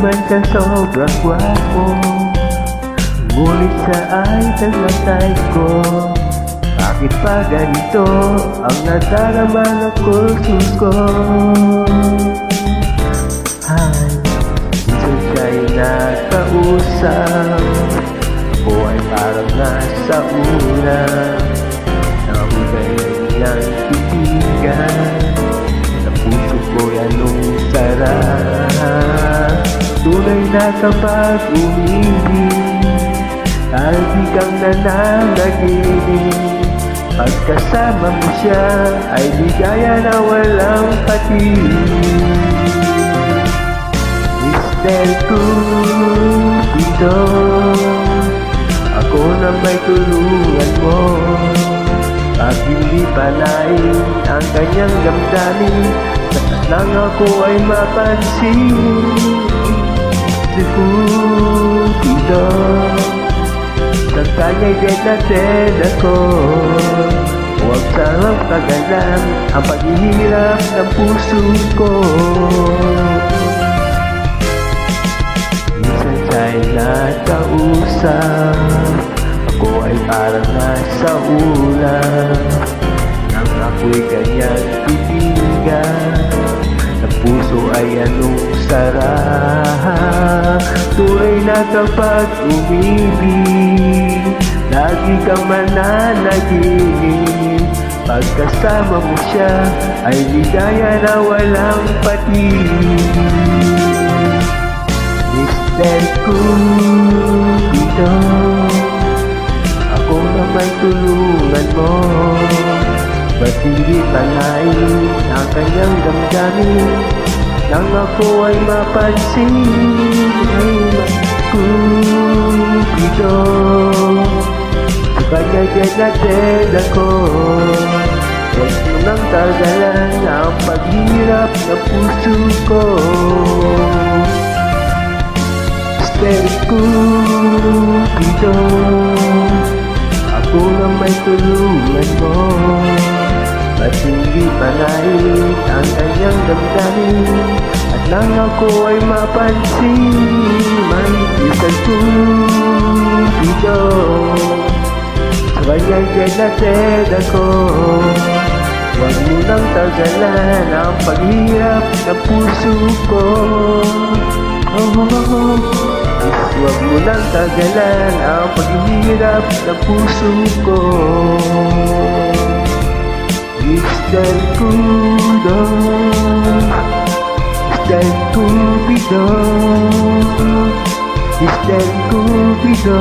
man sa sobrang gwapo, ngunit sa idol na type ko. Bakit pa ganito ang nadarama ng kursus ko? Ay, minsan siya'y nakausap, ako ay parang nasa ulan. Nakahugay niyang titigan, sa puso ko'y anong sarap. Tunay na kapag umibig, kahit di kang nananaginip, pagkasama mo siya ay ligaya na walang patigil. Mr. Cupido, ako na may tulungan mo. Pag hindi palain ang kanyang damdamin, sapat lang ako ay mapansin. Mr. Cupido, sa kanya'y dead ako. Huwag sarang pagalan ang paghihirap ng puso ko. Minsan siya'y nakausap, ako ay parang nasa ulan. Nang ako'y kanyang titigan, sa puso ay anong sarap. Tunay na kapag umibig, lagi kang mananaginip, pagkasama mo siya ay ligaya na walang patigil. Mr. Cupido, ako na may tulungan mo. Ba't hindi palain ang kanyang damdamin, nang ako ay mapansin? Ay, Cupido, sa kanya'y dead ako. Huwag mo nang tagalan ang paghirap ng puso ko. Mr. Cupido, ako na may tulungan mo. Ba't hindi palain ang kanyang damdamin, at nang ako ay mapansin? May Mr. Cupido, sa kanya'y dead ako. Huwag mo nang tagalan ang paghirap ng puso ko. Huwag mo nang tagalan ang paghihirap ng puso ko. Mr. Cupido, Mr. Cupido, Mr. Cupido.